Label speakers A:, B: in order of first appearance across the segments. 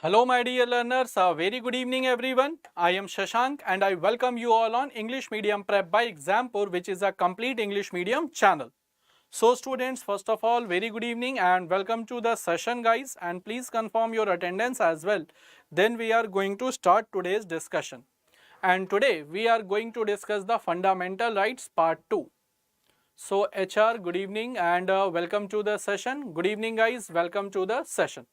A: Hello my dear learners, a very good evening everyone. I am Shashank and I welcome you all on English Medium Prep by Exampur, which is a complete English medium channel. So students, first of all, very good evening and welcome to the session guys, and please confirm your attendance as well. Then we are going to start today's discussion. And today we are going to discuss the fundamental rights part 2. So HR, good evening and welcome to the session. Good evening guys, welcome to the session.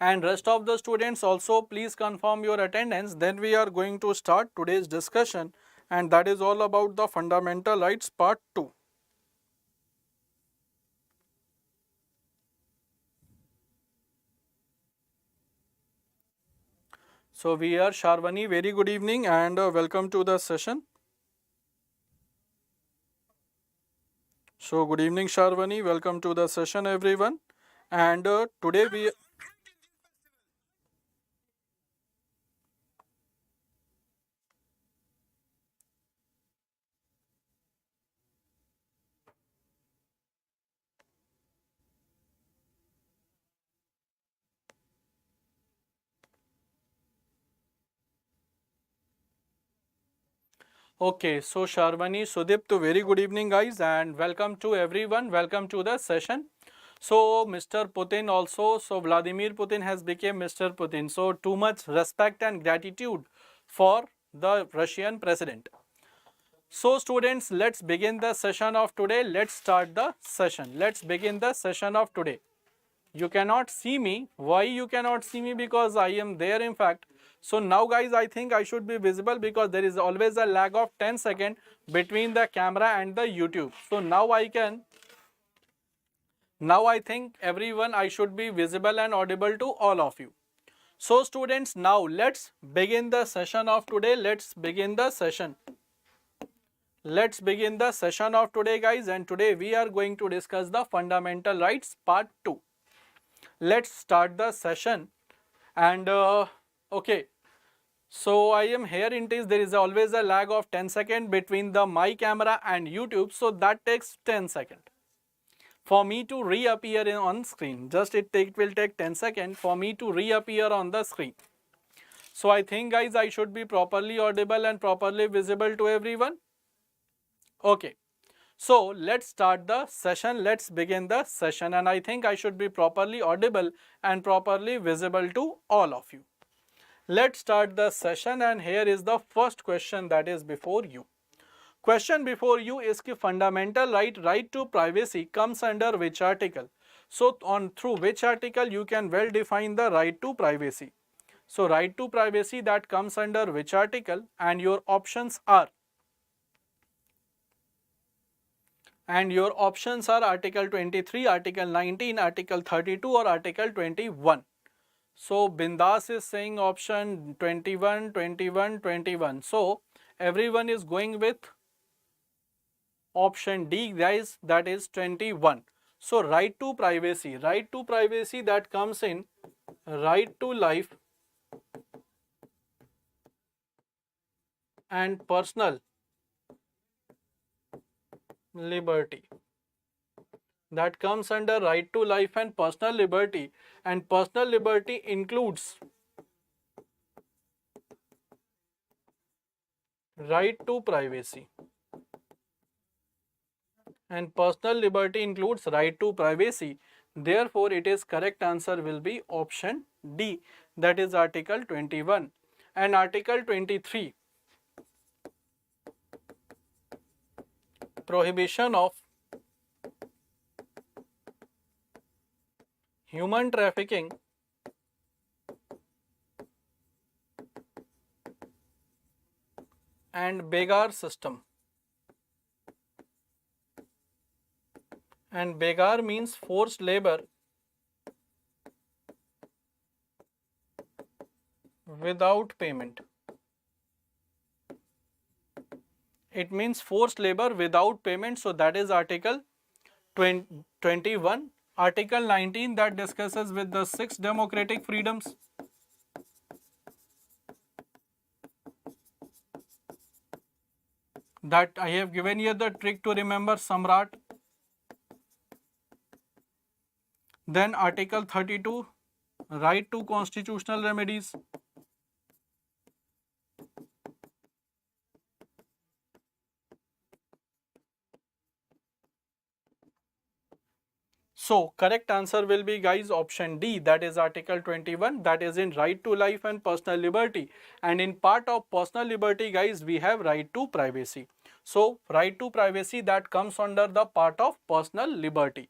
A: And rest of the students also please confirm your attendance. Then we are going to start today's discussion, and that is all about the fundamental rights part 2. So we are Sharvani, very good evening and welcome to the session. So good evening Sharvani, welcome to the session everyone. And today we Okay, so Sharvani, Sudipto, very good evening guys and welcome to everyone, welcome to the session. So Mr. Putin also, so Vladimir Putin has become Mr. Putin. So too much respect and gratitude for the Russian president. So students, let's begin the session of today. Let's start the session. Let's begin the session of today. You cannot see me. Why you cannot see me? Because I am there in fact. So now guys, I think I should be visible because there is always a lag of 10 seconds between the camera and the YouTube. So now I think everyone I should be visible and audible to all of you. So students, now let's begin the session of today. Let's begin the session. Let's begin the session of today guys, and today we are going to discuss the fundamental rights part 2. Let's start the session. And okay, so I am here in case there is always a lag of 10 seconds between the my camera and YouTube, so that takes 10 seconds for me to reappear on screen. Just it will take 10 seconds for me to reappear on the screen. So I think guys I should be properly audible and properly visible to everyone. Okay, so let's start the session. Let's begin the session, and I think I should be properly audible and properly visible to all of you. Let's start the session, and here is the first question that is before you. Question before you is कि fundamental right to privacy comes under which article? So through which article you can well define the right to privacy. So right to privacy that comes under which article, and your options are Article 23, Article 19, Article 32 or Article 21. So Bindas is saying option 21, 21, 21. So everyone is going with option D guys, that is 21. So right to privacy that comes in right to life and personal liberty. That comes under right to life and personal liberty, and personal liberty includes right to privacy, and personal liberty includes right to privacy. Therefore, it is correct answer will be option D, that is Article 21. And Article 23, prohibition of human trafficking and begar system. And begar means forced labor without payment. It means forced labor without payment. So that is Article 21. Article 19 that discusses with the 6 democratic freedoms. That I have given you the trick to remember Samrat. Then Article 32, right to constitutional remedies. So correct answer will be, guys, option D, that is Article 21, that is in right to life and personal liberty. And in part of personal liberty, guys, we have right to privacy. So right to privacy, that comes under the part of personal liberty.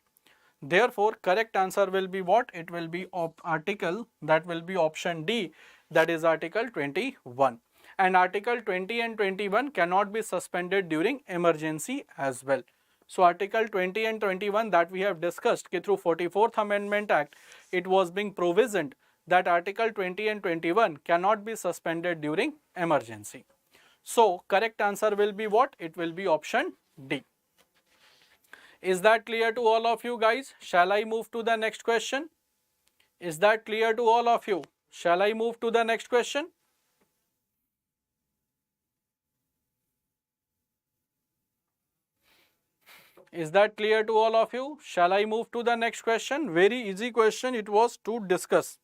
A: Therefore correct answer will be what? It will be article, that will be option D, that is Article 21. And Article 20 and 21 cannot be suspended during emergency as well. So Article 20 and 21 that we have discussed through 44th Amendment Act, it was being provisioned that Article 20 and 21 cannot be suspended during emergency. So correct answer will be what? It will be option D. Is that clear to all of you, guys? Shall I move to the next question? Is that clear to all of you? Shall I move to the next question? Is that clear to all of you? Shall I move to the next question? Very easy question it was to discuss.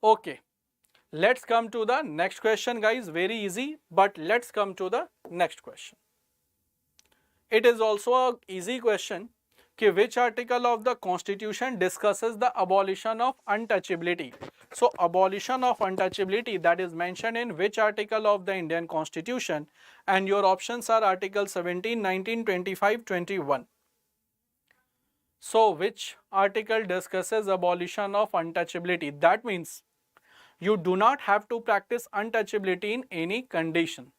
A: Okay, let's come to the next question, guys. Very easy, but let's come to the next question. It is also an easy question. Which article of the Constitution discusses the abolition of untouchability? So abolition of untouchability, that is mentioned in which article of the Indian Constitution? And your options are Article 17, 19, 25, 21. So which article discusses abolition of untouchability? That means you do not have to practice untouchability in any condition.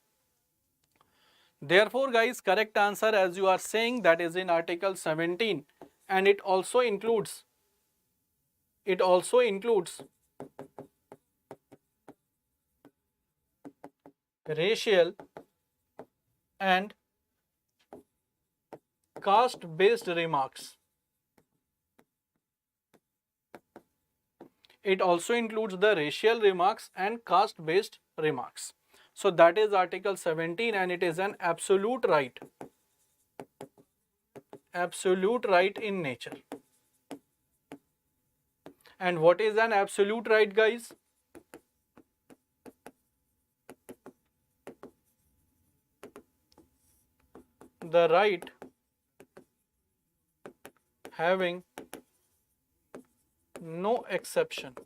A: Therefore, guys, correct answer, as you are saying, that is in Article 17, and it also includes racial and caste based remarks. It also includes the racial remarks and caste based remarks. So that is Article 17, and it is an absolute right in nature. And what is an absolute right, guys? The right having no exception.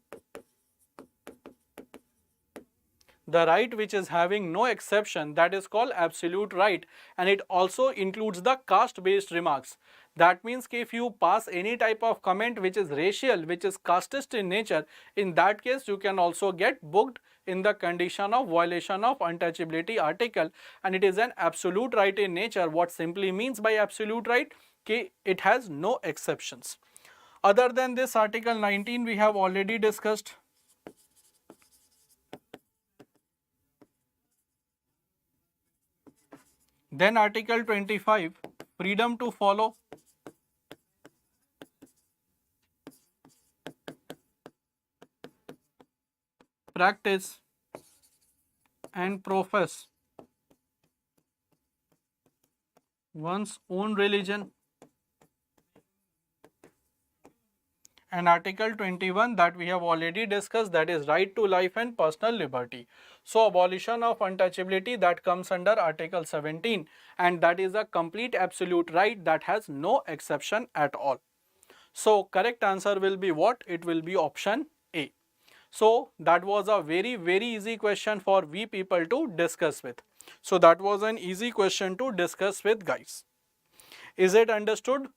A: The right which is having no exception, that is called absolute right, and it also includes the caste based remarks. That means if you pass any type of comment which is racial, which is casteist in nature, in that case you can also get booked in the condition of violation of untouchability article, and it is an absolute right in nature. What simply means by absolute right? It has no exceptions. Other than this, Article 19 we have already discussed. Then Article 25, freedom to follow, practice and profess one's own religion. And Article 21 that we have already discussed, that is right to life and personal liberty. So abolition of untouchability, that comes under Article 17, and that is a complete absolute right that has no exception at all. So correct answer will be what? It will be option A. So that was a very easy question for we people to discuss with. So that was an easy question to discuss with, guys. Is it understood?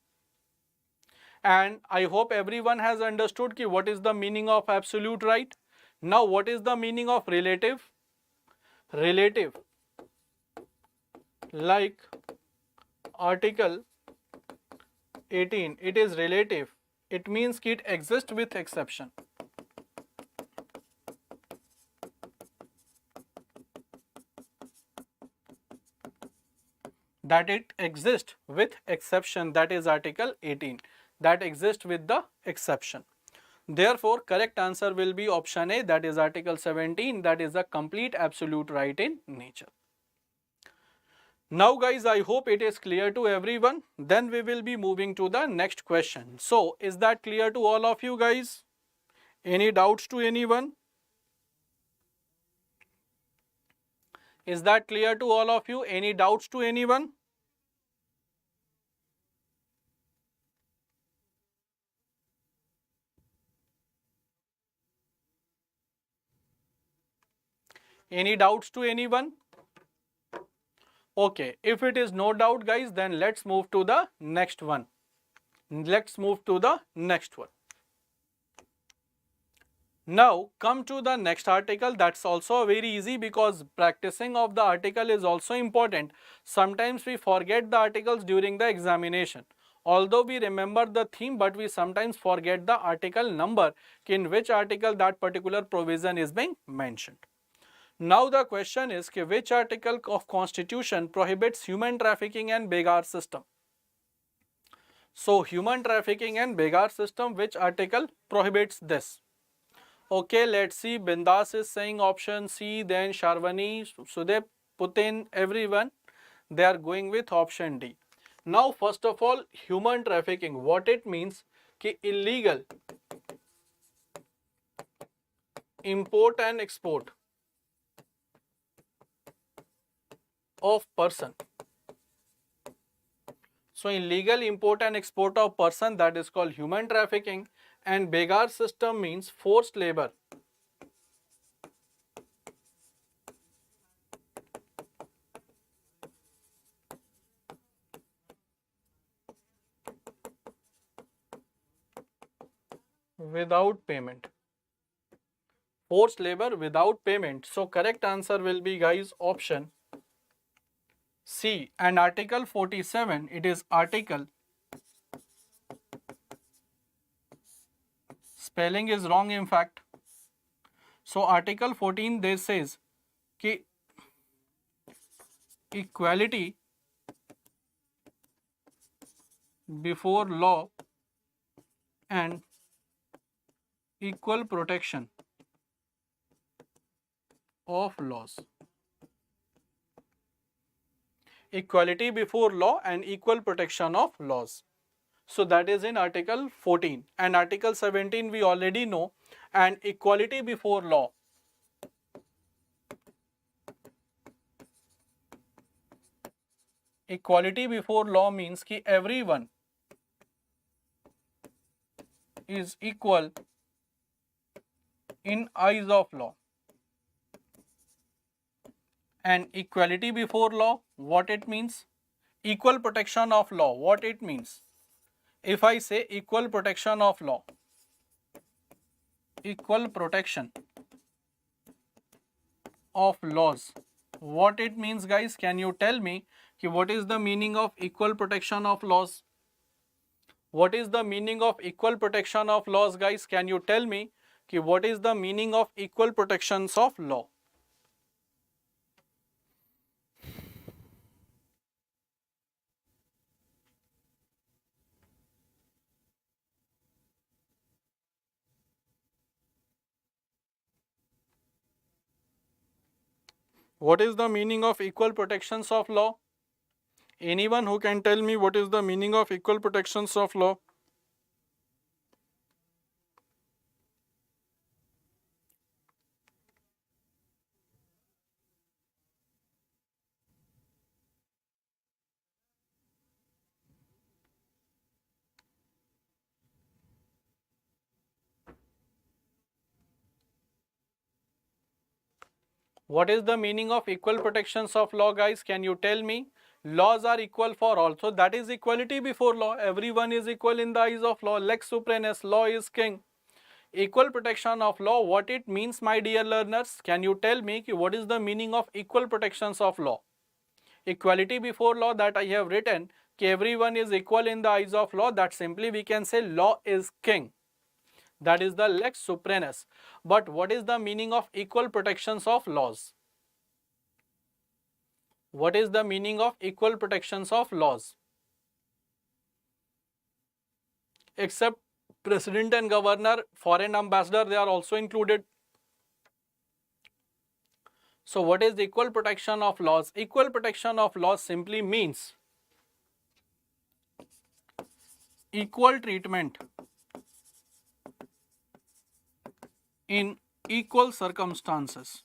A: And I hope everyone has understood what is the meaning of absolute right. Now what is the meaning of relative? Relative, like Article 18, it is relative. It means it exists with exception. That it exists with exception, that is Article 18. That exists with the exception. Therefore, correct answer will be option A, that is Article 17, that is a complete absolute right in nature. Now guys, I hope it is clear to everyone. Then we will be moving to the next question. So is that clear to all of you guys? Any doubts to anyone? Is that clear to all of you? Any doubts to anyone? Any doubts to anyone? Okay, if it is no doubt guys, then let's move to the next one. Let's move to the next one. Now come to the next article. That's also very easy because practicing of the article is also important. Sometimes we forget the articles during the examination. Although we remember the theme, but we sometimes forget the article number, in which article that particular provision is being mentioned. Now the question is which article of Constitution prohibits human trafficking and begar system? So human trafficking and begar system, which article prohibits this? Okay, let's see. Bindas is saying option C, then Sharvani, Sudep, Putin, everyone, they are going with option D. Now, first of all, human trafficking, what it means? Ki illegal import and export of person. So, illegal import and export of person, that is called human trafficking, and begar system means forced labor. Without payment. Forced labor without payment. So correct answer will be guys option C. And article 47, it is article, spelling is wrong in fact. So article 14 this says कि equality before law and equal protection of laws. Equality before law and equal protection of laws. So that is in article 14, and article 17 we already know, and equality before law. Equality before law means कि everyone is equal in eyes of law. And equality before law, what it means? Equal protection of law, what it means? If I say equal protection of law, equal protection of laws, what it means guys? Can you tell me what is the meaning of equal protection of laws? What is the meaning of equal protection of laws guys? Can you tell me what is the meaning of equal protections of law? What is the meaning of equal protections of law? Anyone who can tell me what is the meaning of equal protections of law? What is the meaning of equal protections of law guys? Can you tell me? Laws are equal for all. So that is equality before law. Everyone is equal in the eyes of law. Lex supremus, law is king. Equal protection of law, what it means my dear learners? Can you tell me what is the meaning of equal protections of law? Equality before law that I have written, everyone is equal in the eyes of law, that simply we can say law is king. That is the lex supremus. But what is the meaning of equal protections of laws? What is the meaning of equal protections of laws? Except president and governor, foreign ambassador, they are also included. So what is equal protection of laws? Equal protection of laws simply means equal treatment in equal circumstances.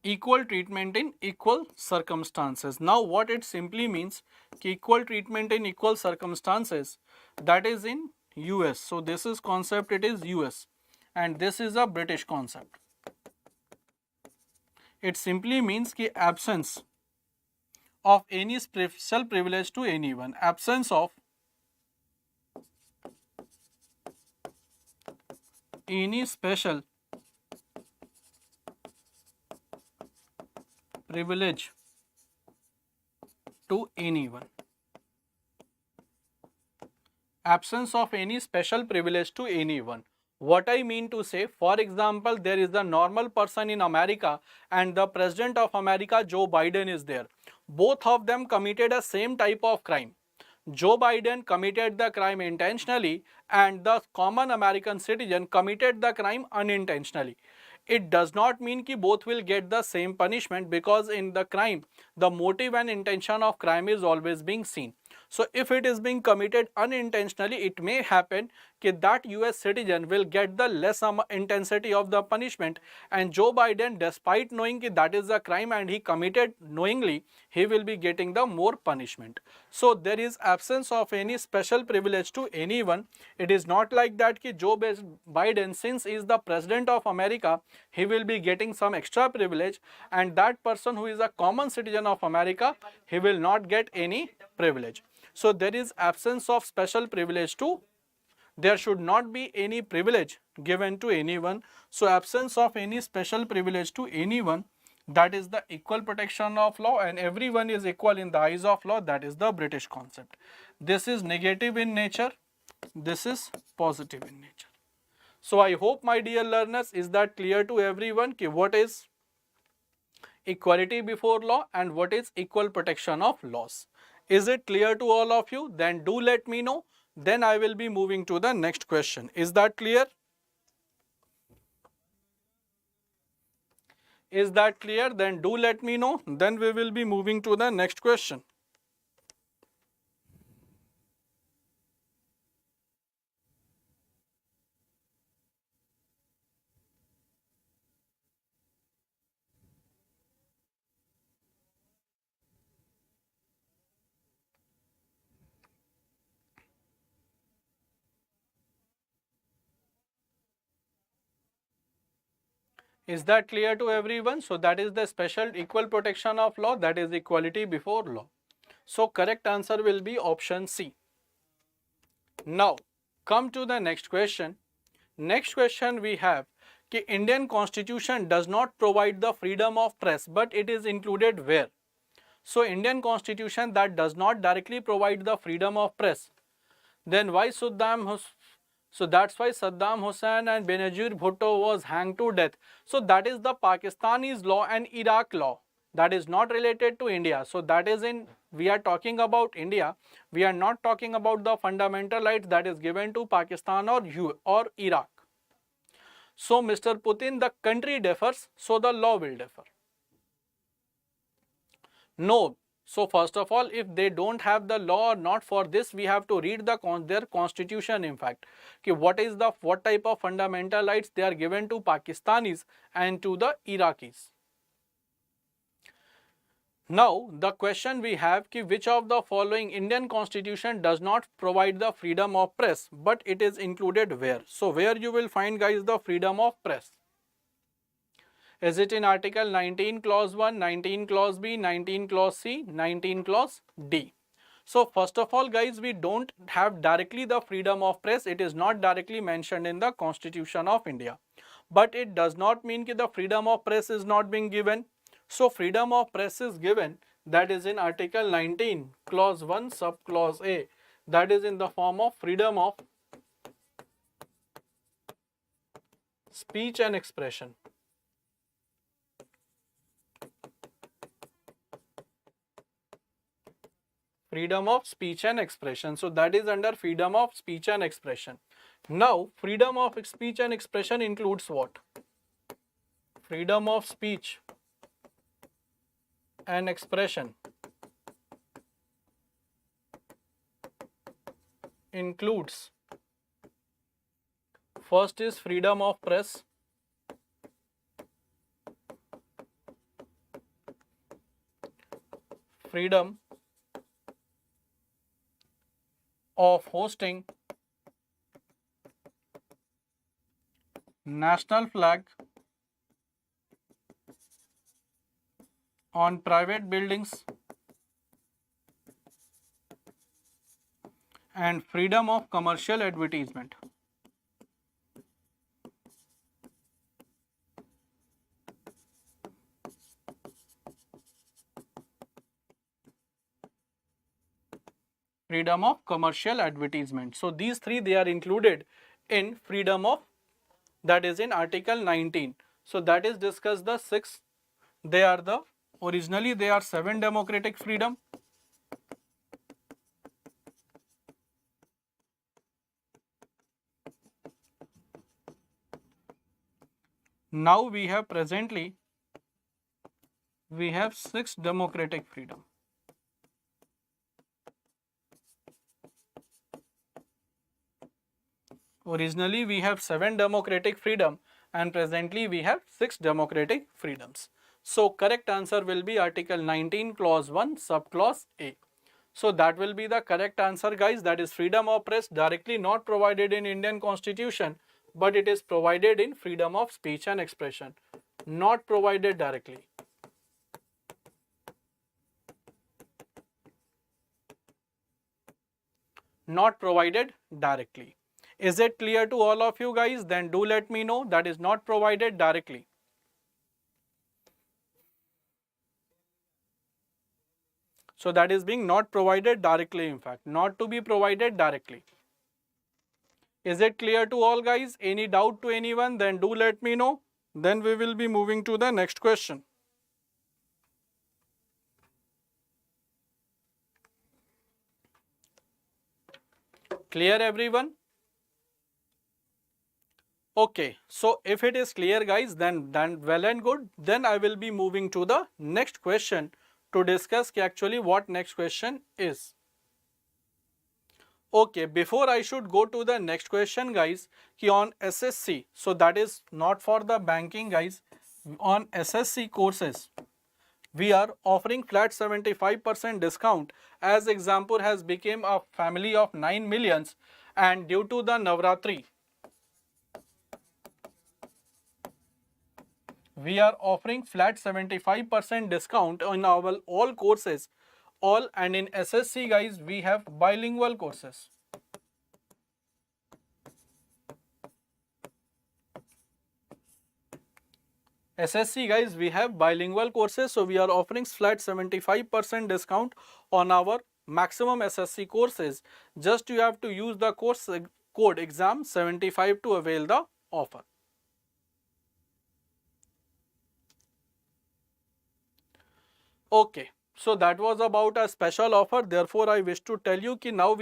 A: Equal treatment in equal circumstances. Now what it simply means, equal treatment in equal circumstances, that is in US. So this is concept, it is US, and this is a British concept. It simply means ki absence of any special privilege to anyone. Absence of any special privilege to anyone. Absence of any special privilege to anyone. What I mean to say, for example, there is a normal person in America and the President of America, Joe Biden, is there. Both of them committed a same type of crime. Joe Biden committed the crime intentionally and the common American citizen committed the crime unintentionally. It does not mean that both will get the same punishment, because in the crime, the motive and intention of crime is always being seen. So if it is being committed unintentionally, it may happen that US citizen will get the less intensity of the punishment, and Joe Biden, despite knowing that is a crime and he committed knowingly, he will be getting the more punishment. So there is absence of any special privilege to anyone. It is not like that Joe Biden, since he is the President of America, he will be getting some extra privilege, and that person who is a common citizen of America, he will not get any privilege. So there is absence of special privilege to, there should not be any privilege given to anyone. So absence of any special privilege to anyone, that is the equal protection of law, and everyone is equal in the eyes of law, that is the British concept. This is negative in nature, this is positive in nature. So I hope, my dear learners, is that clear to everyone what is equality before law and what is equal protection of laws? Is it clear to all of you? Then do let me know. Then I will be moving to the next question. Is that clear? Is that clear? Then do let me know. Then we will be moving to the next question. Is that clear to everyone? So that is the special equal protection of law, that is equality before law. So correct answer will be option C. Now come to the next question. Next question we have कि Indian Constitution does not provide the freedom of press, but it is included where? So Indian Constitution that does not directly provide the freedom of press, then why so that's why Saddam Hussein and Benazir Bhutto was hanged to death. So that is the Pakistani's law and Iraq law. That is not related to India. So that is we are talking about India. We are not talking about the fundamental rights that is given to Pakistan or Iraq. So Mr. Putin, the country differs, so the law will differ. No. So first of all, if they don't have the law or not, for this we have to read their constitution, in fact. What type of fundamental rights they are given to Pakistanis and to the Iraqis. Now the question we have, which of the following Indian Constitution does not provide the freedom of press, but it is included where? So where you will find, guys, the freedom of press? Is it in Article 19 Clause 1, 19 Clause B, 19 Clause C, 19 Clause D? So first of all, guys, we don't have directly the freedom of press. It is not directly mentioned in the Constitution of India. But it does not mean that the freedom of press is not being given. So freedom of press is given, that is in Article 19 Clause 1 Subclause A. That is in the form of freedom of speech and expression. Freedom of speech and expression. So that is under freedom of speech and expression. Now, freedom of speech and expression includes what? Freedom of speech and expression includes, first is freedom of press, freedom of hosting national flag on private buildings and freedom of commercial advertisement. Freedom of commercial advertisement. So these three, they are included in freedom of, that is in article 19. So that is discussed the six. They are the, originally they are 7 democratic freedom. Now we have presently, we have 6 democratic freedom. Originally we have 7 democratic freedom and presently we have 6 democratic freedoms. So correct answer will be article 19 clause 1 subclause A. So that will be the correct answer, guys. That is freedom of press, directly not provided in Indian Constitution, but it is provided in freedom of speech and expression, not provided directly. Not provided directly. Is it clear to all of you guys? Then do let me know. That is not provided directly. So that is being not provided directly, in fact, not to be provided directly. Is it clear to all, guys? Any doubt to anyone? Then do let me know. Then we will be moving to the next question. Clear, everyone? Okay, so if it is clear, guys, then well and good. Then I will be moving to the next question to discuss actually what next question is. Okay, before I should go to the next question, guys, on SSC, so that is not for the banking, guys. On SSC courses, we are offering flat 75% discount, as example has become a family of 9 millions, and due to the Navratri, we are offering flat 75% discount on our all courses, all, and in SSC, guys, we have bilingual courses. SSC, guys, we have bilingual courses, so we are offering flat 75% discount on our maximum SSC courses. Just you have to use the course code exam 75 to avail the offer. Okay, so that was about a special offer. Therefore, I wish to tell you that now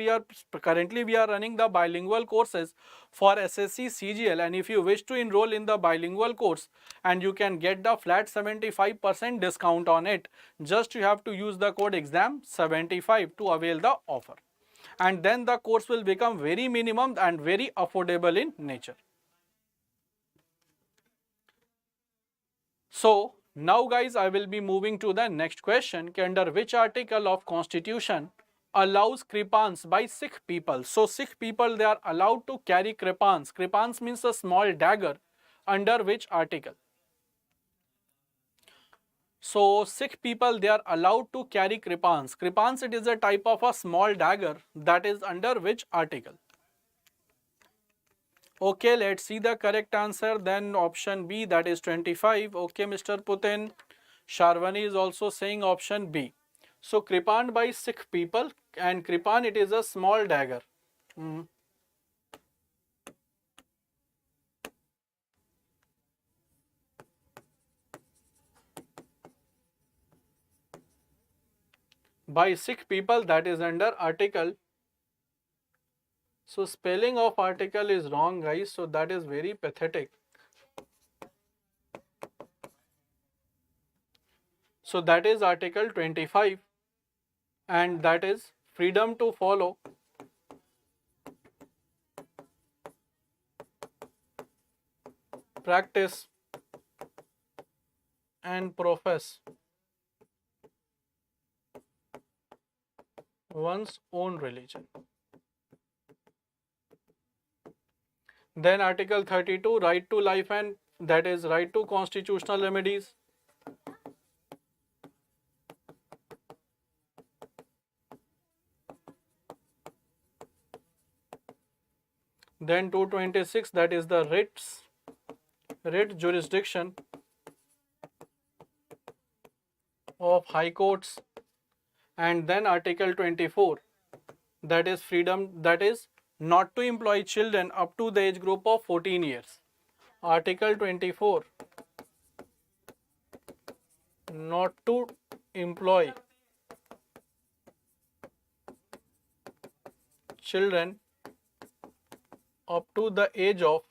A: currently we are running the bilingual courses for SSC CGL, and if you wish to enroll in the bilingual course and you can get the flat 75% discount on it, just you have to use the code exam 75 to avail the offer, and then the course will become very minimum and very affordable in nature. So now, guys, I will be moving to the next question. Under which article of Constitution allows kripans by Sikh people? So Sikh people, they are allowed to carry kripans. Kripans means a small dagger. Under which article? So Sikh people, they are allowed to carry kripans. Kripans, it is a type of a small dagger. That is under which article? Okay, let's see the correct answer. Then option B, that is 25. Okay, Mr. Putin. Sharwani is also saying option B. So kripan by Sikh people, and kripan, it is a small dagger. By Sikh people, that is under article So spelling of article is wrong, guys, so that is very pathetic. So that is article 25, and that is freedom to follow, practice and profess one's own religion. Then article 32, right to life, and that is right to constitutional remedies. Then 226, that is the writ jurisdiction of high courts. And then article 24, that is freedom, that is not to employ children up to the age group of 14 years. Article 24, not to employ children up to the age of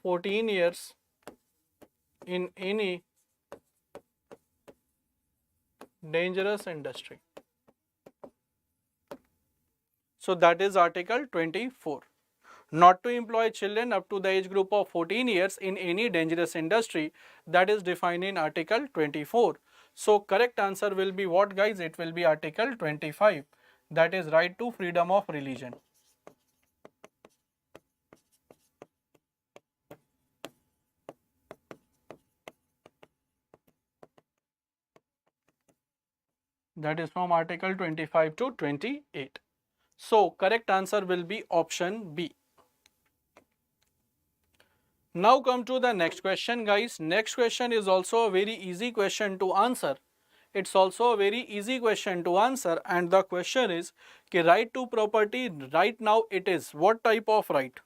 A: 14 years in any dangerous industry. So that is article 24. Not to employ children up to the age group of 14 years in any dangerous industry, that is defined in article 24. So correct answer will be what, guys? It will be article 25, that is right to freedom of religion. That is from article 25 to 28. So correct answer will be option B. Now come to the next question, guys. Next question is also a very easy question to answer. It's also a very easy question to answer, and the question is कि right to property right now it is what type of right?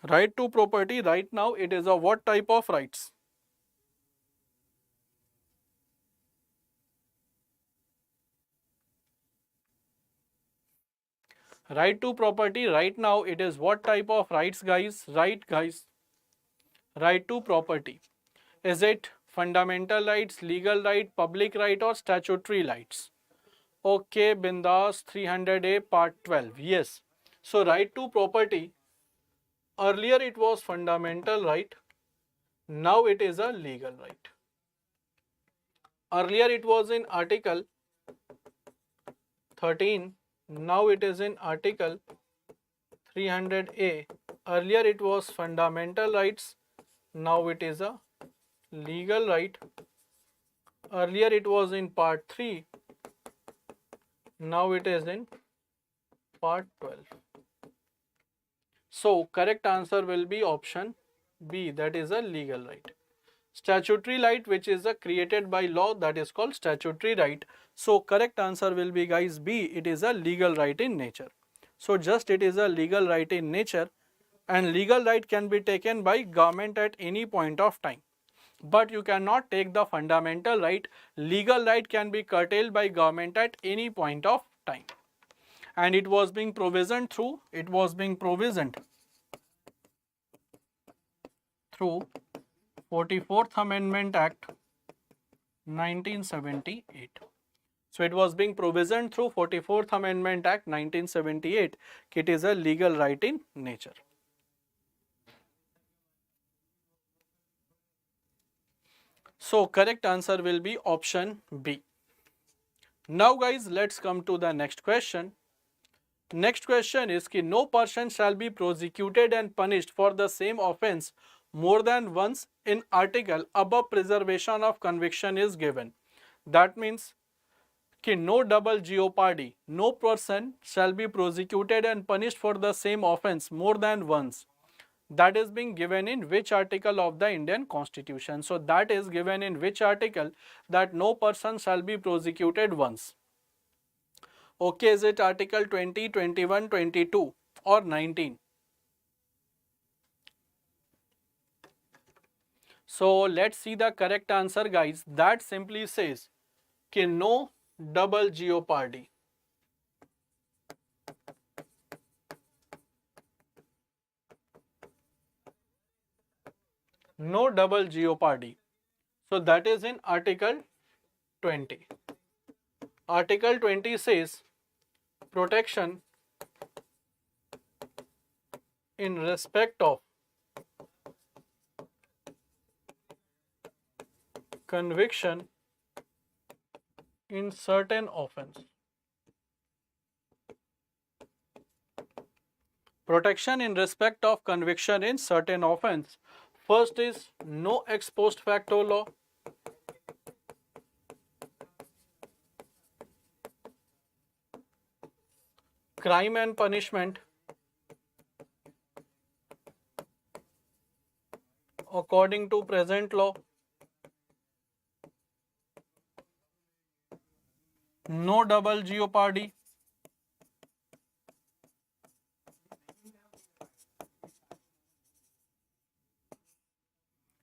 A: Right to property right now it is a what type of rights? Right to property right now it is what type of rights, guys? Right, guys. Right to property. Is it fundamental rights, legal right, public right, or statutory rights? Okay, Bindas 300A part 12. Yes. So right to property, earlier it was fundamental right, now it is a legal right. Earlier it was in article 13, now it is in article 300A. Earlier it was fundamental rights, now it is a legal right. Earlier it was in part 3, now it is in part 12. So correct answer will be option B, that is a legal right. Statutory right, which is created by law, that is called statutory right. So correct answer will be, guys, B, it is a legal right in nature. So just it is a legal right in nature, and legal right can be taken by government at any point of time. But you cannot take the fundamental right. Legal right can be curtailed by government at any point of time. And it was being provisioned through 44th Amendment Act 1978. So it was being provisioned through 44th Amendment Act 1978. It is a legal right in nature. So correct answer will be option B. Now guys, let's come to the next question. Next question is कि no person shall be prosecuted and punished for the same offence more than once in article above preservation of conviction is given. That means कि no double jeopardy, no person shall be prosecuted and punished for the same offence more than once. That is being given in which article of the Indian Constitution? So that is given in which article, that no person shall be prosecuted once? Okay, is it article 20, 21, 22 or 19? So let's see the correct answer, guys. That simply says कि no double jeopardy. No double jeopardy. So that is in Article 20. Article 20 says protection in respect of conviction in certain offense. Protection in respect of conviction in certain offense. First is no ex post facto law. Crime and punishment according to present law. No double jeopardy.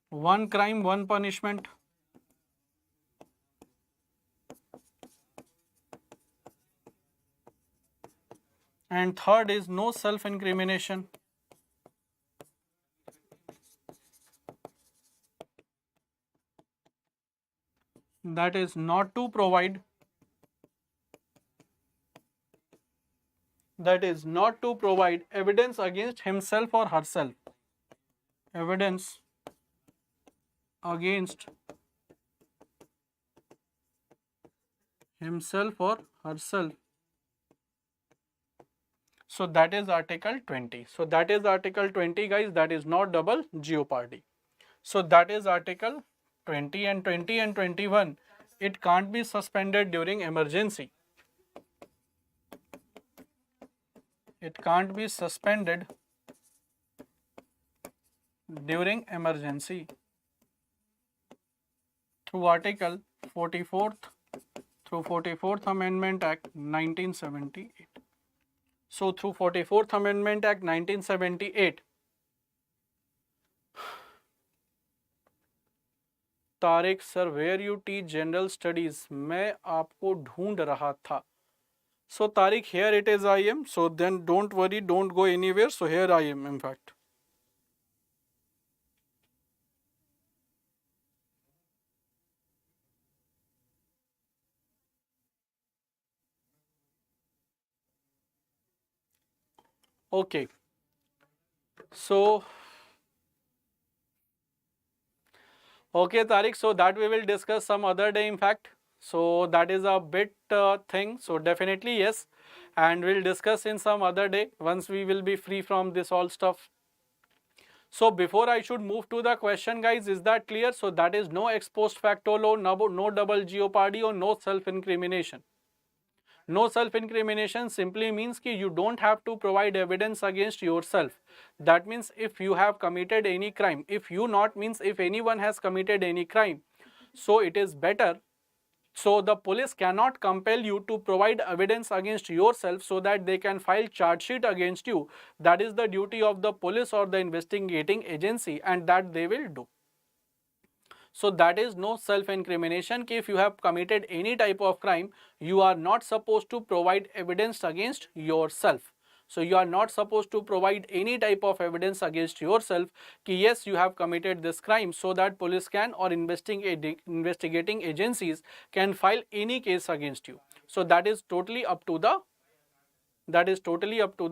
A: One crime, one punishment. And third is no self-incrimination. That is not to provide evidence against himself or herself. Evidence against himself or herself. So that is Article 20. So that is Article 20, guys. That is not double jeopardy. So that is Article 20 and 21. It can't be suspended during emergency. It can't be suspended during emergency through Article 44th through 44th Amendment Act 1978. So through 44th Amendment Act 1978, Tariq sir where you teach general studies, मैं आपको ढूंढ रहा था. So Tariq, here it is I am. So then don't worry, don't go anywhere. So here I am in fact. Okay. So okay Tariq, so that we will discuss some other day in fact. So that is a bit thing. So definitely yes. And we'll discuss in some other day once we will be free from this all stuff. So before I should move to the question, guys, is that clear? So that is no ex post facto law, no double jeopardy or no self-incrimination. No self-incrimination simply means that you don't have to provide evidence against yourself. That means if you have committed any crime, if you not means if anyone has committed any crime, so it is better. So the police cannot compel you to provide evidence against yourself so that they can file charge sheet against you. That is the duty of the police or the investigating agency, and that they will do. So that is no self-incrimination. If you have committed any type of crime, you are not supposed to provide evidence against yourself. So you are not supposed to provide any type of evidence against yourself कि yes, you have committed this crime, so that police can or investigating agencies can file any case against you. So that is totally up to the that is totally up to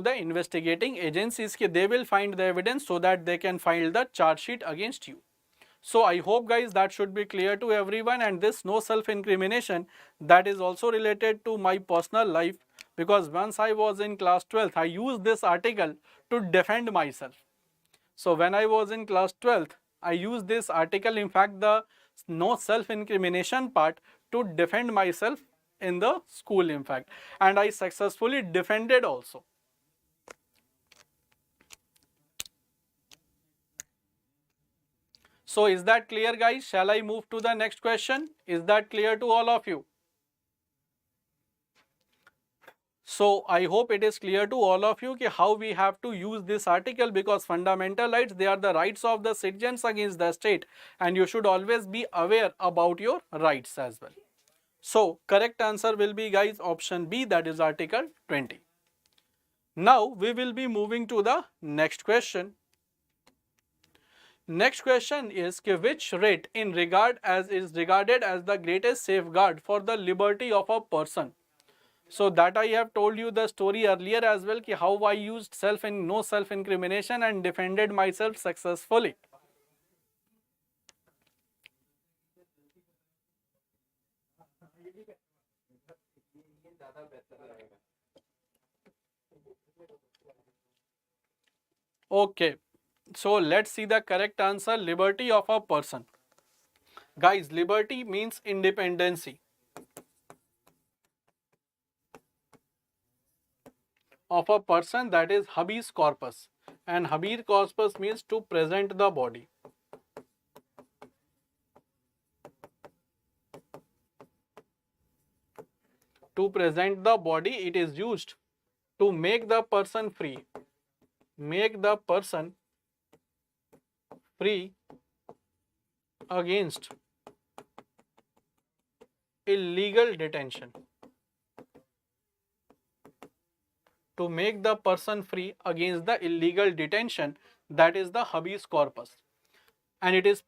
A: the investigating agencies. They will find the evidence so that they can file the charge sheet against you. So I hope guys that should be clear to everyone, and this no self-incrimination, that is also related to my personal life, because once I was in class 12th, I used this article to defend myself. So when I was in class 12th, I used this article, in fact the no self-incrimination part, to defend myself in the school in fact, and I successfully defended also. So is that clear guys? Shall I move to the next question? Is that clear to all of you? So I hope it is clear to all of you how we have to use this article, because fundamental rights, they are the rights of the citizens against the state, and you should always be aware about your rights as well. So correct answer will be, guys, option B, that is article 20. Now we will be moving to the next question. Next question is which right in regard as is regarded as the greatest safeguard for the liberty of a person. So that I have told you the story earlier as well, how I used no self incrimination and defended myself successfully. Okay, so let's see the correct answer. Liberty of a person. Guys, liberty means independency of a person, that is habeas corpus, and habeas corpus means to present the body. To present the body, it is used to make the person free. Make the person free against illegal detention. To make the person free against the illegal detention, that is the habeas corpus, and it is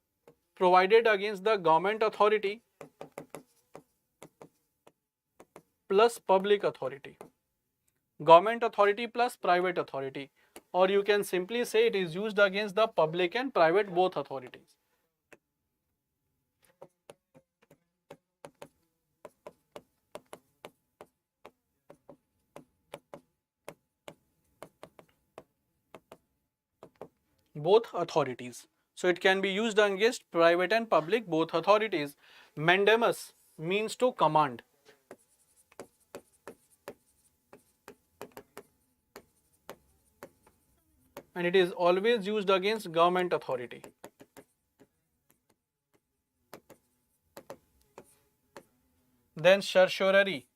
A: provided against the government authority plus public authority. Government authority plus private authority, or you can simply say it is used against the public and private both authorities. Both authorities. So it can be used against private and public both authorities. Mandamus means to command. And it is always used against government authority. Then certiorari.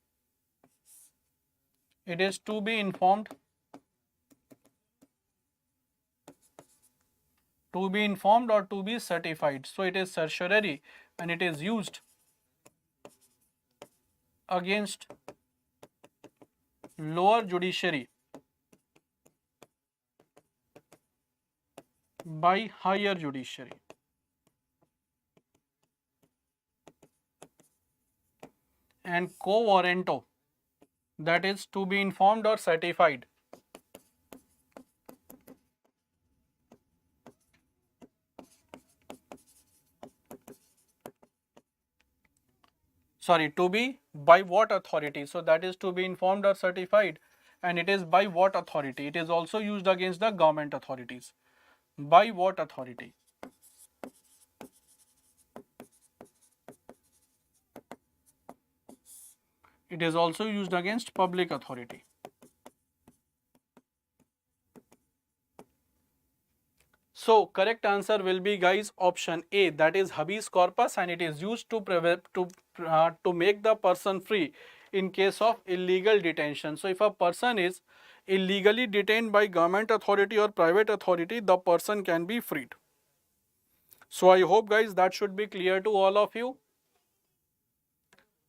A: It is to be informed. To be informed or to be certified. So it is certiorari, and it is used against lower judiciary by higher judiciary. And quo warranto, that is to be informed or certified to be by what authority? So that is to be informed or certified, and it is by what authority? It is also used against the government authorities. By what authority? It is also used against public authority. So correct answer will be, guys, option A, that is habeas corpus, and it is used to make the person free in case of illegal detention. So if a person is illegally detained by government authority or private authority, the person can be freed. So I hope, guys, that should be clear to all of you.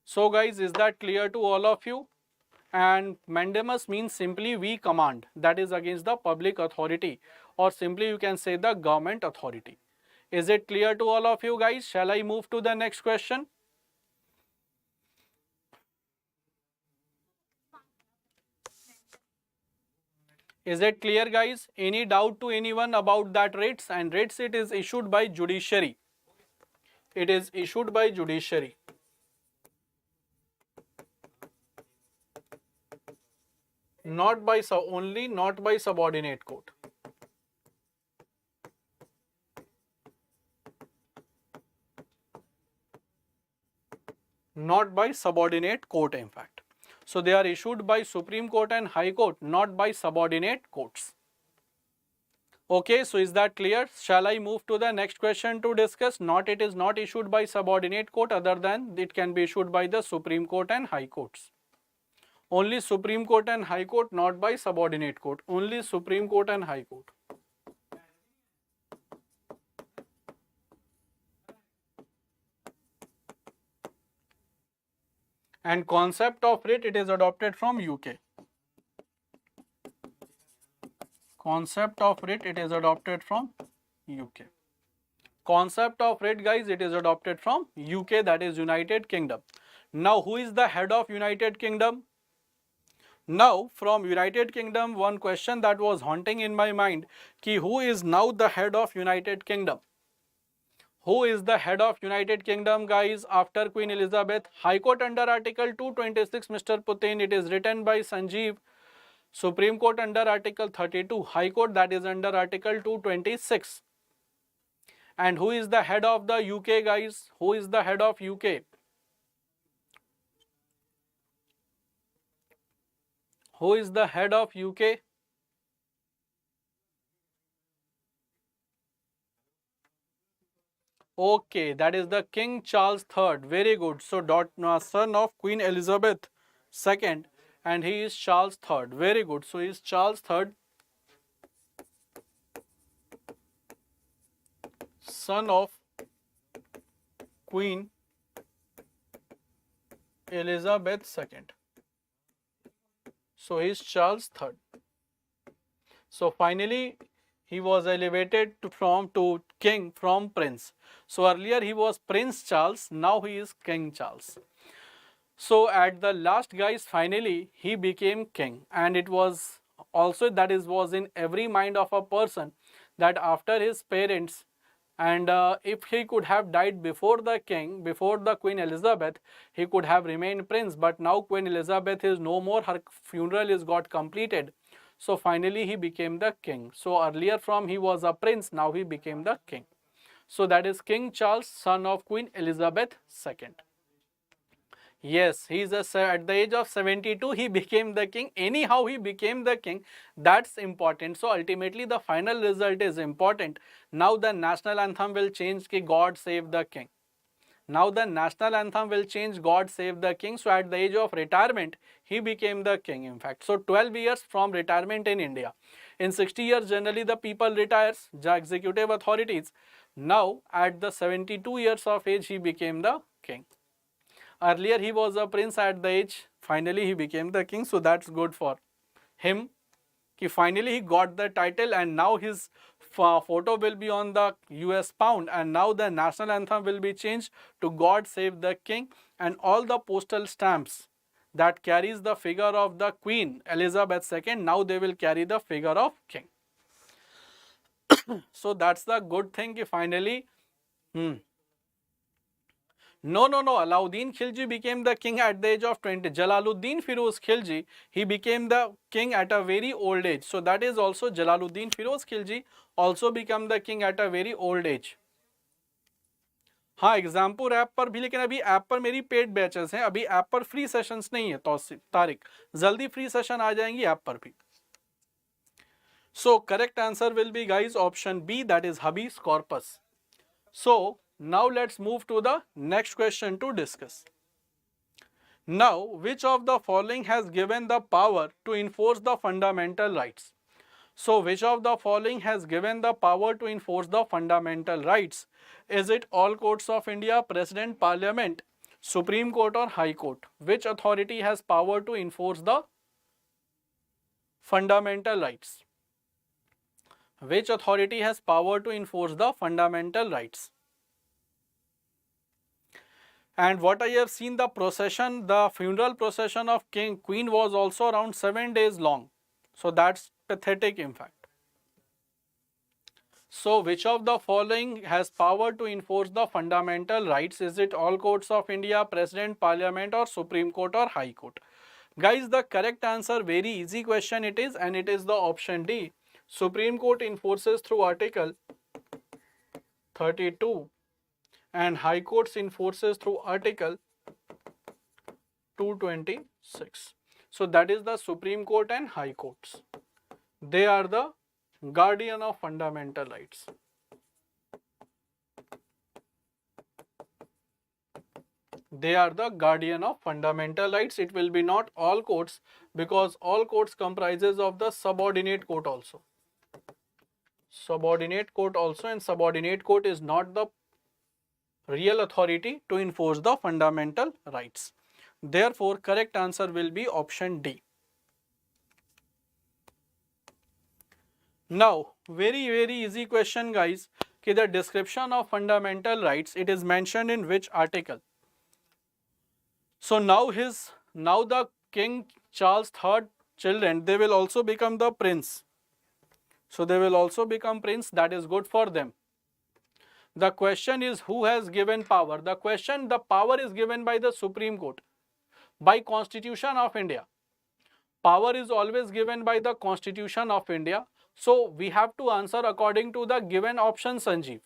A: So guys, is that clear to all of you? And mandamus means simply we command, that is against the public authority, or simply you can say the government authority. Is it clear to all of you, guys? Shall I move to the next question? Is it clear, guys? Any doubt to anyone about that writs? And writs, it is issued by judiciary. It is issued by judiciary. Not by subordinate court. Not by subordinate court, in fact. So they are issued by Supreme Court and High Court, not by subordinate courts. Okay, so is that clear? Shall I move to the next question to discuss? It is not issued by subordinate court, other than it can be issued by the Supreme Court and High Courts. Only Supreme Court and High Court, not by subordinate court. Only Supreme Court and High Court. And concept of writ, it is adopted from UK. Concept of writ, it is adopted from UK. Concept of writ, guys, it is adopted from UK, that is United Kingdom. Now, who is the head of United Kingdom? Now, from United Kingdom, one question that was haunting in my mind, ki who is now the head of United Kingdom? Who is the head of United Kingdom, guys, after Queen Elizabeth? High Court under Article 226, Mr. Putin, it is written by Sanjeev. Supreme Court under Article 32. High Court, that is under Article 226. And who is the head of the UK, guys? Who is the head of UK? Who is the head of UK? Okay, that is the King Charles III. Very good. So, son of Queen Elizabeth II, and he is Charles III. Very good. So, he is Charles III, son of Queen Elizabeth II. So, he is Charles III. So, finally, he was elevated to king from prince. So, earlier he was Prince Charles, now he is King Charles. So, at the last, guys, finally he became king, and it was also was in every mind of a person that after his parents, and if he could have died before the king, before the Queen Elizabeth, he could have remained prince. But now Queen Elizabeth is no more, her funeral is got completed. So finally he became the king. So earlier from he was a prince, now he became the king. So that is King Charles, son of Queen Elizabeth II. Yes, he is at the age of 72, he became the king. Anyhow, he became the king. That's important. So ultimately, the final result is important. Now the national anthem will change ki God save the king. Now the national anthem will change God save the king. So at the age of retirement, he became the king, in fact. So 12 years from retirement in India. In 60 years, generally the people retires, the executive authorities. Now at the 72 years of age, he became the king. Earlier he was a prince at the age, finally he became the king. So that's good for him. Finally he got the title, and now his photo will be on the US pound, and now the national anthem will be changed to God Save the King, and all the postal stamps that carries the figure of the Queen Elizabeth II, now they will carry the figure of King. So that's the good thing finally. No. Alauddin Khilji became the king at the age of 20. Jalaluddin Firoz Khilji, he became the king at a very old age. So that is also Jalaluddin Firoz Khilji also became the king at a very old age. हाँ example app पर भी, लेकिन अभी app पर मेरी paid batches हैं, अभी app पर फ्री सेशंस नहीं है तारिक, जल्दी फ्री सेशन आ जाएंगी ऐप पर भी. So correct answer will be, guys, option B, that is habeas corpus. So now let's move to the next question to discuss. Now, which of the following has given the power to enforce the fundamental rights? So, which of the following has given the power to enforce the fundamental rights? Is it all courts of India, President, Parliament, Supreme Court or High Court? Which authority has power to enforce the fundamental rights? Which authority has power to enforce the fundamental rights? And what I have seen, the procession, the funeral procession of Queen was also around 7 days long. So that's pathetic, in fact. So which of the following has power to enforce the fundamental rights? Is it all courts of India, President, Parliament or Supreme Court or High Court? Guys, the correct answer, very easy question it is, and it is the option D. Supreme Court enforces through Article 32. And High Courts enforces through Article 226. So that is the Supreme Court and High Courts. They are the guardian of fundamental rights. They are the guardian of fundamental rights. It will be not all courts, because all courts comprises of the subordinate court also. Subordinate court also, and subordinate court is not the real authority to enforce the fundamental rights. Therefore, correct answer will be option D. Now, very easy question, guys. Okay, the description of fundamental rights, it is mentioned in which article? So now the King Charles III children, they will also become the prince. So they will also become prince. That is good for them. The question is, who has given power? The power is given by the Supreme Court, by Constitution of India. Power is always given by the Constitution of India. So we have to answer according to the given option, Sanjeev.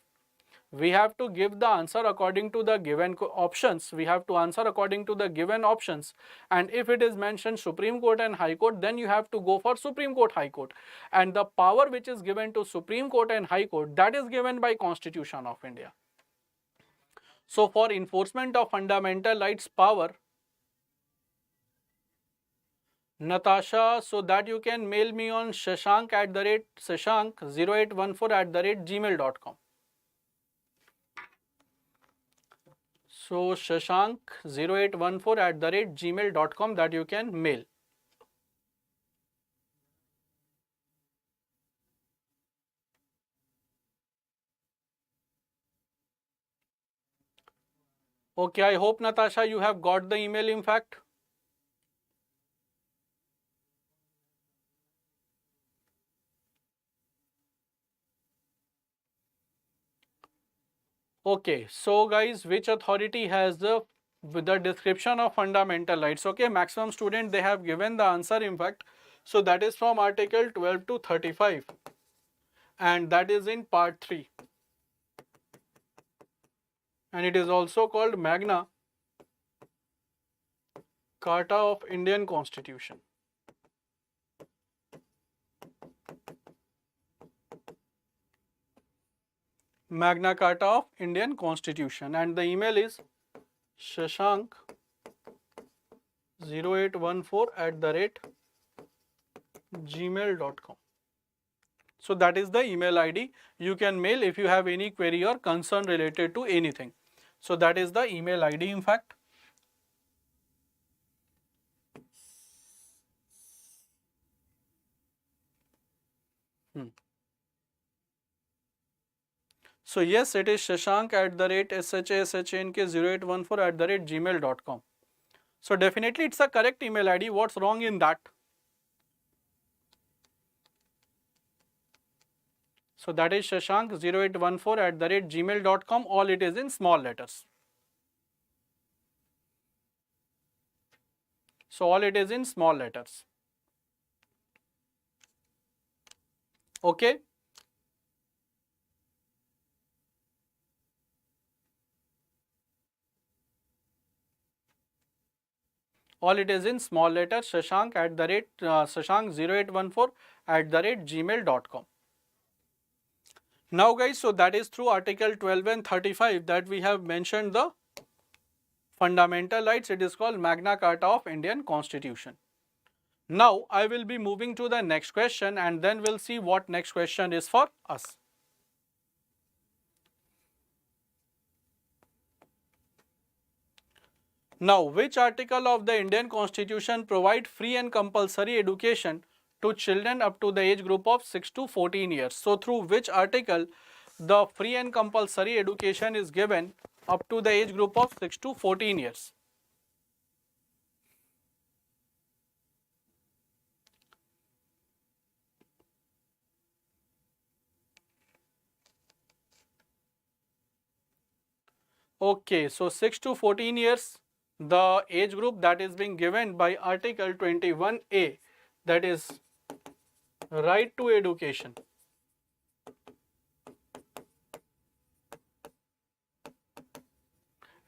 A: We have to give the answer according to the given options. We have to answer according to the given options. And if it is mentioned Supreme Court and High Court, then you have to go for Supreme Court, High Court. And the power which is given to Supreme Court and High Court, that is given by Constitution of India. So for enforcement of fundamental rights power, Natasha, so that you can mail me on shashank0814@gmail.com. So shashank0814@gmail.com, that you can mail. Okay, I hope, Natasha, you have got the email in fact. Okay, so guys, which authority has the description of fundamental rights? Okay, maximum student, they have given the answer in fact. So that is from article 12 to 35, and that is in part 3. And it is also called Magna Carta of Indian Constitution. Magna Carta of Indian Constitution, and the email is shashank0814@gmail.com. So that is the email ID. You can mail if you have any query or concern related to anything. So that is the email ID in fact. So yes, it is shashank@shashank0814@gmail.com. So definitely it's a correct email ID. What's wrong in that? So that is shashank0814@gmail.com. All it is in small letters. So all it is in small letters. Okay. All it is in small letters, shashank0814@gmail.com. Now guys, so that is through article 12 and 35 that we have mentioned the fundamental rights. It is called Magna Carta of Indian Constitution. Now I will be moving to the next question, and then we'll see what next question is for us. Now, which article of the Indian Constitution provide free and compulsory education to children up to the age group of 6 to 14 years? So through which article the free and compulsory education is given up to the age group of 6 to 14 years? Okay, so 6 to 14 years, the age group that is being given by article 21A, that is right to education.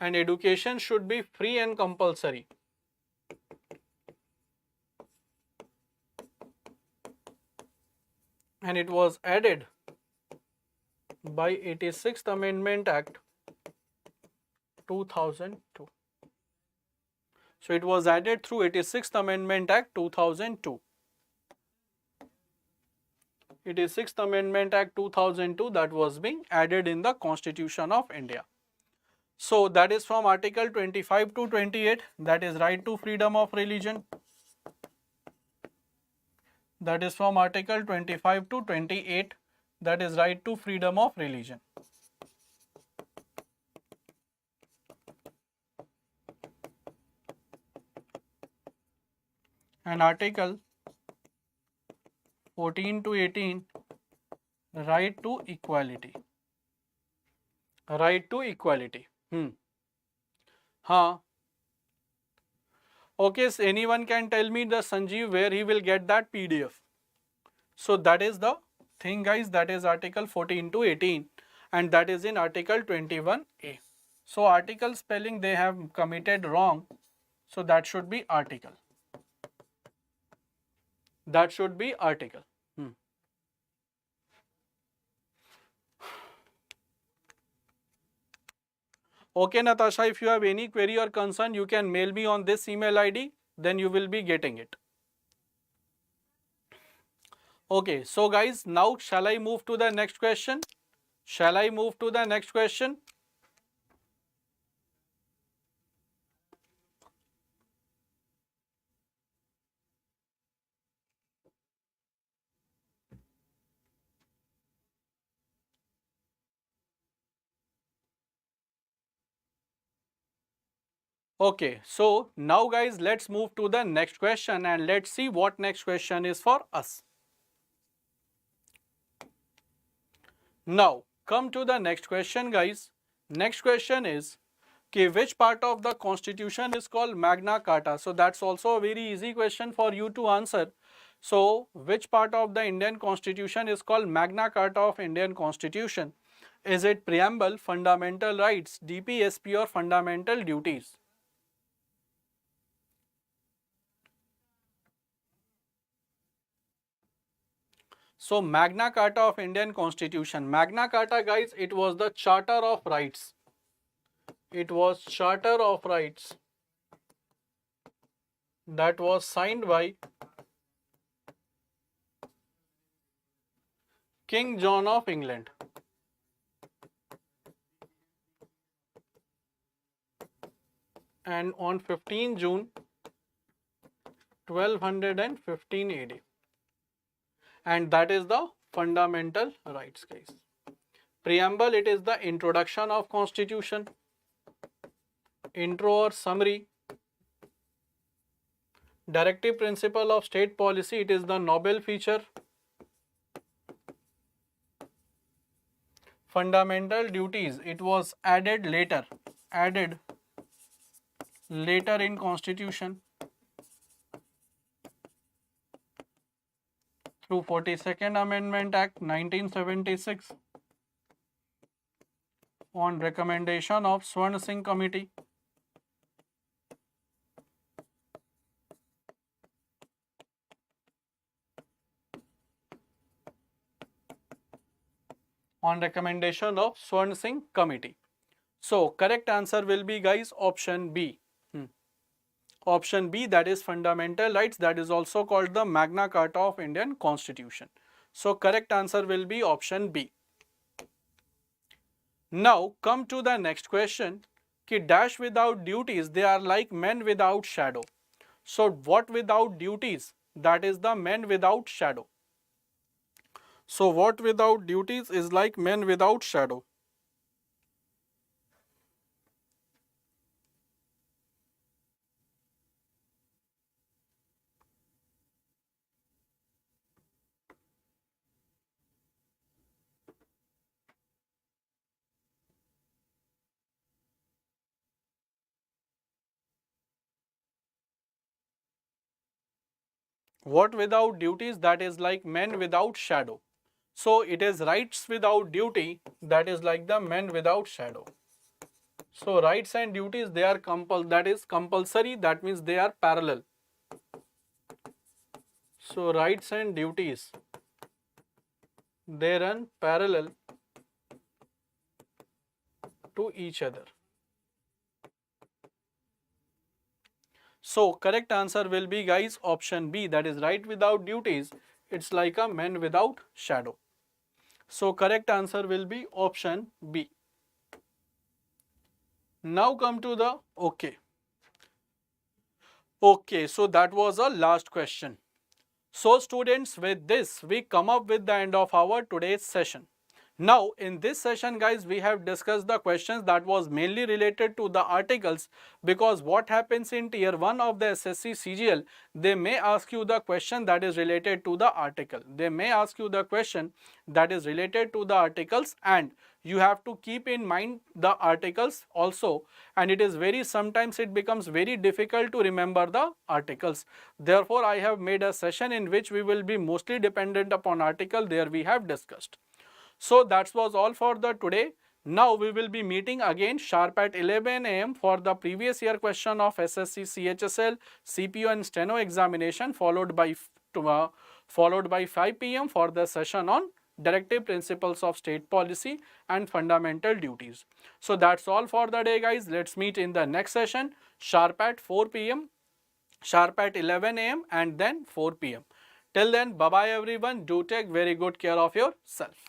A: And education should be free and compulsory. And it was added by 86th Amendment Act 2002. So it was added through 86th Amendment Act 2002. 86th Amendment Act 2002 that was being added in the Constitution of India. So that is from Article 25 to 28, that is right to freedom of religion. That is from Article 25 to 28, that is right to freedom of religion. And Article 14 to 18, right to equality. Right to equality. Huh. Okay, so anyone can tell me, the Sanjeev, where he will get that PDF. So that is the thing, guys, that is Article 14 to 18, and that is in Article 21A. So article spelling they have committed wrong, so that should be article. That should be article. Okay, Natasha, if you have any query or concern, you can mail me on this email ID, then you will be getting it. Okay, so guys, now shall I move to the next question? Shall I move to the next question? Okay, so now guys, let's move to the next question and let's see what next question is for us. Now, come to the next question, guys. Next question is, okay, which part of the Constitution is called Magna Carta? So that's also a very easy question for you to answer. So, which part of the Indian Constitution is called Magna Carta of Indian Constitution? Is it preamble, fundamental rights, DPSP, or fundamental duties? So Magna Carta of Indian Constitution. Magna Carta, guys, it was the Charter of Rights. It was Charter of Rights that was signed by King John of England. And on 15 June 1215 AD. And that is the fundamental rights, guys. Preamble, it is the introduction of Constitution. Intro or summary. Directive principle of state policy, it is the noble feature. Fundamental duties, it was added later in Constitution through 42nd Amendment Act 1976 on recommendation of Swarn Singh Committee. On recommendation of Swarn Singh Committee. So correct answer will be, guys, option B. Option B, that is fundamental rights, that is also called the Magna Carta of Indian Constitution. So correct answer will be option B. Now come to the next question. Ki dash without duties, they are like men without shadow. So what without duties? That is the men without shadow. So what without duties is like men without shadow? What without duties? That is like men without shadow. So it is rights without duty, that is like the men without shadow. So rights and duties, they are compulsory, that means they are parallel. So rights and duties, they run parallel to each other. So correct answer will be, guys, option B, that is right without duties. It's like a man without shadow. So correct answer will be option B. Now come to the okay. Okay, so that was our last question. So students, with this we come up with the end of our today's session. Now in this session, guys, we have discussed the questions that was mainly related to the articles, because what happens in tier 1 of the SSC CGL, they may ask you the question that is related to the article. They may ask you the question that is related to the articles, and you have to keep in mind the articles also, and it is sometimes it becomes very difficult to remember the articles. Therefore, I have made a session in which we will be mostly dependent upon article. There we have discussed. So that was all for the today. Now we will be meeting again sharp at 11 AM for the previous year question of SSC CHSL, CPO and Steno examination, followed by 5 PM for the session on directive principles of state policy and fundamental duties. So that's all for the day, guys. Let's meet in the next session sharp at 4 PM, sharp at 11 AM and then 4 PM. Till then, bye bye everyone. Do take very good care of yourself.